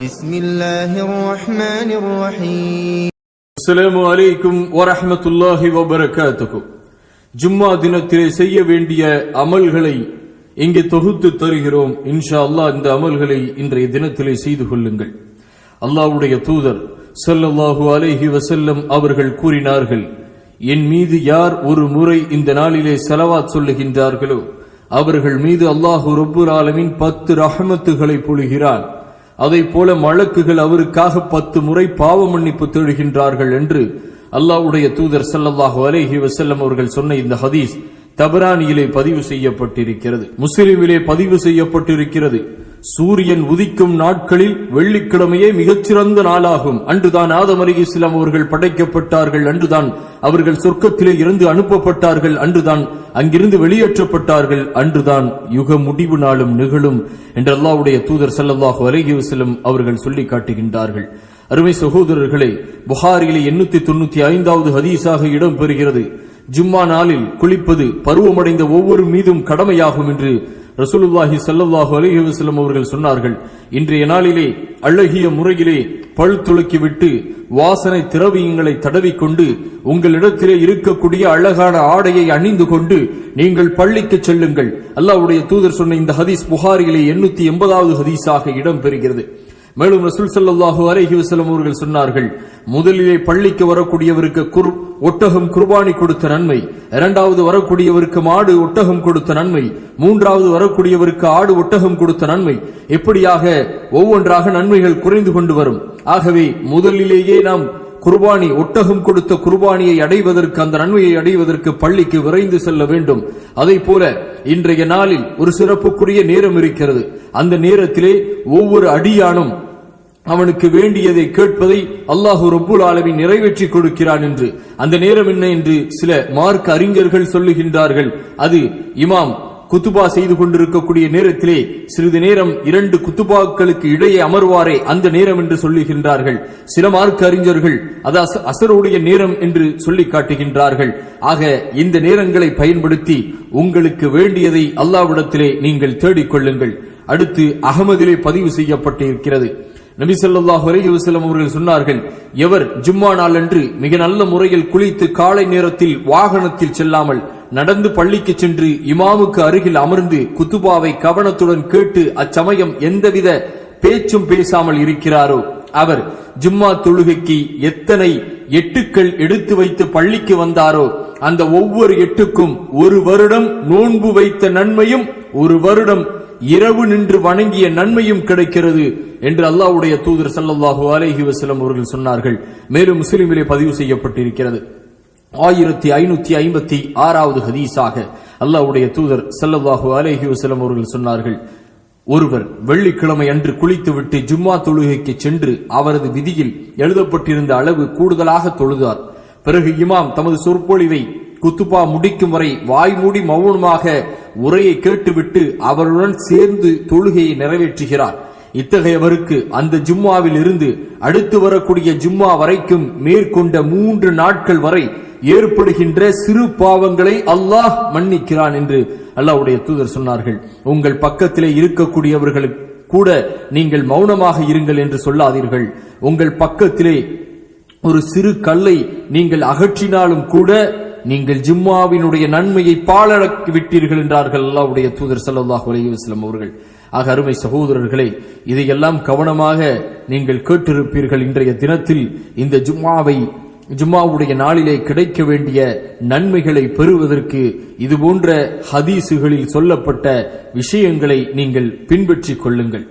بسم الله الرحمن الرحيم. السلام عليكم ورحمة الله وبركاته. ஜும்மா தினத்திலே செய்ய வேண்டிய அமல்களை இங்கே தொகுத்து தருகிறோம். இன்ஷா அல்லாஹ் இந்த அமல்களை இன்றைய தினத்திலே செய்து கொள்ளுங்கள். அல்லாஹ்வுடைய தூதர் ஸல்லல்லாஹு அலைஹி வஸல்லம் அவர்கள் கூறினார்கள், என் மீது யார் ஒரு முறை இந்த நாளிலே ஸலவாத் சொல்லுகின்றார்களோ அவர்கள் மீது அல்லாஹ் ரப்புல் ஆலமீன் 10 ரஹ்மத்துகளை பொழிகிறான். அதை போல மலக்குகள் அவருக்காக 10 முறை பாவ மன்னிப்பு தேடுகின்றார்கள் என்று அல்லாஹ்வுடைய தூதர் ஸல்லல்லாஹு அலைஹி வஸல்லம் அவர்கள் சொன்ன இந்த ஹதீஸ் தபரானியிலே பதிவு செய்யப்பட்டிருக்கிறது, முஸ்லிமிலே பதிவு செய்யப்பட்டிருக்கிறது. சூரியன் உதிக்கும் நாட்களில் வெள்ளிக்கிழமையே மிகச்சிறந்த நாளாகும். அன்றுதான் ஆதம் அலைஹிஸ்ஸலாம் அவர்கள் படைக்கப்பட்டார்கள், அன்றுதான் அவர்கள் சொர்க்கத்திலே இருந்து அனுப்பப்பட்டார்கள், அன்றுதான் அங்கிருந்து வெளியேற்றப்பட்டார்கள், அன்றுதான் யுக முடிவு நாளும் நிகழும் என்று அல்லாஹ்வுடைய தூதர் ஸல்லல்லாஹு அலைஹி வஸல்லம் அவர்கள் சொல்லி காட்டுகின்றார்கள். அருமை சகோதரர்களே, புகாரியிலே 895வது ஹதீஸாக இடம்பெறுகிறது, ஜும்மா நாளில் குளிப்பது பருவமடைந்த ஒவ்வொரு மீதும் கடமையாகும் என்று ரசூலுல்லாஹி ஸல்லல்லாஹு அலைஹி வஸல்லம் அவர்கள் சொன்னார்கள். இன்றைய நாளிலே அழகிய முறையிலே பல் துலக்கிவிட்டு வாசனை திரவியங்களை தடவிக்கொண்டு உங்களிடத்திலே இருக்கக்கூடிய அழகான ஆடையை அணிந்து கொண்டு நீங்கள் பள்ளிக்கு செல்லுங்கள். அல்லாஹ்வுடைய தூதர் சொன்ன இந்த ஹதீஸ் புகாரியிலே 880வது ஹதீஸாக இடம்பெறுகிறது. மேலும் ரசூல் ஸல்லல்லாஹு அலைஹி வஸல்லம் அவர்கள் சொன்னார்கள், முதலிலே பள்ளிக்கு வரக்கூடியவருக்கு ஒட்டகம் குர்பானி கொடுத்த நன்மை, இரண்டாவது வரக்கூடியவருக்கு மாடு ஒட்டகம் கொடுத்த நன்மை, மூன்றாவது வரக்கூடியவருக்கு ஆடு ஒட்டகம் கொடுத்த நன்மை, எப்படியாக ஒவ்வொன்றாக நன்மைகள் குறைந்து கொண்டு வரும். ஆகவே முதலிலேயே நாம் குர்பானி ஒட்டகம் கொடுத்த குர்பானியை அடைவதற்கு, அந்த நன்மையை அடைவதற்கு பள்ளிக்கு விரைந்து செல்ல வேண்டும். அதை போல இன்றைய நாளில் ஒரு சிறப்புக்குரிய நேரம் இருக்கிறது. அந்த நேரத்திலே ஒவ்வொரு அடியானும் அவனுக்கு வேண்டியதை கேட்பதை அல்லாஹ் ரப்புல் ஆலமீன் நிறைவேற்றி கொடுக்கிறான் என்று, அந்த நேரம் என்ன என்று சில மார்க்க அறிஞர்கள் சொல்லுகின்றார்கள். அது இமாம் குத்துபா செய்து கொண்டிருக்கக்கூடிய நேரத்திலே சிறிது நேரம் 2 குத்துபாக்களுக்கு இடையே அமர்வாரே அந்த நேரம் என்று சொல்லுகின்றார்கள். சில மார்க்க அறிஞர்கள் அது அசருடைய நேரம் என்று சொல்லி காட்டுகின்றார்கள். ஆக இந்த நேரங்களை பயன்படுத்தி உங்களுக்கு வேண்டியதை அல்லாஹ்விடத்திலே நீங்கள் தேடிக்கொள்ளுங்கள். அடுத்து அகமதிலே பதிவு செய்யப்பட்டிருக்கிறது, நபி ஸல்லல்லாஹு அலைஹி வஸல்லம் அவர்கள் சொன்னார்கள், எவர் ஜும்மா நாள் அன்று மிக நல்ல முறையில் குளித்து காலை நேரத்தில் வாகனத்தில் செல்லாமல் நடந்து பள்ளிக்கு சென்று இமாமுக்கு அருகில் அமர்ந்து குத்துபாவை கவனத்துடன் கேட்டு அச்சமயம் எந்தவித பேச்சும் பேசாமல் இருக்கிறாரோ அவர் ஜும்மா தொழுகைக்கு எத்தனை எட்டுக்கள் எடுத்து வைத்து பள்ளிக்கு வந்தாரோ அந்த ஒவ்வொரு எட்டுக்கும் 1 வருடம் நோன்பு வைத்த நன்மையும் 1 வருடம் இரவு நின்று வணங்கிய நன்மையும் கிடைக்கிறது என்று அல்லாஹ்வுடைய தூதர் ஸல்லல்லாஹு அலைஹி வஸல்லம் அவர்கள் சொன்னார்கள். மேலும் முஸ்லிமிலே பதிவு செய்யப்பட்டிருக்கிறது 1556வது ஹதீஸாக அல்லாஹ்வுடைய தூதர் ஸல்லல்லாஹு அலைஹி வஸல்லம் அவர்கள் சொன்னார்கள், ஒருவர் வெள்ளிக்கிழமை அன்று குளித்துவிட்டு ஜும்மா தொழுகைக்கு சென்று அவரது விதியில் எழுதப்பட்டிருந்த அளவு கூடுதலாக தொழுதார். பிறகு இமாம் தமது சொற்பொழிவை குத்துபா முடிக்கும் வரை வாய்மூடி மௌனமாக உரையை கேட்டுவிட்டு அவருடன் சேர்ந்து தொழுகையை நிறைவேற்றுகிறார். இத்தகையவருக்கு அந்த ஜும்மாவில் இருந்து அடுத்து வரக்கூடிய ஜும்மா வரைக்கும் மேற்கொண்ட 3 நாட்கள் வரை ஏற்படுகின்ற சிறு பாவங்களை அல்லாஹ் மன்னிக்கிறான் என்று அல்லாஹ்வுடைய தூதர் சொன்னார்கள். உங்கள் பக்கத்திலே இருக்கக்கூடியவர்களுக்கு கூட நீங்கள் மௌனமாக இருங்கள் என்று சொல்லாதீர்கள். உங்கள் பக்கத்திலே ஒரு சிறு கல்லை நீங்கள் அகற்றினாலும் கூட நீங்கள் ஜும்மாவினுடைய நன்மையை பாழாக்கி விட்டீர்கள் என்றார்கள் அல்லாஹ்வுடைய தூதர் ஸல்லல்லாஹு அலைஹி வஸல்லம் அவர்கள். ஆக அருமை சகோதரர்களே, இதையெல்லாம் கவனமாக நீங்கள் கேட்டிருப்பீர்கள். இன்றைய தினத்தில் இந்த ஜும்மாவுடைய நாளிலே கிடைக்க வேண்டிய நன்மைகளை பெறுவதற்கு இதுபோன்ற ஹதீசுகளில் சொல்லப்பட்ட விஷயங்களை நீங்கள் பின்பற்றிக் கொள்ளுங்கள்.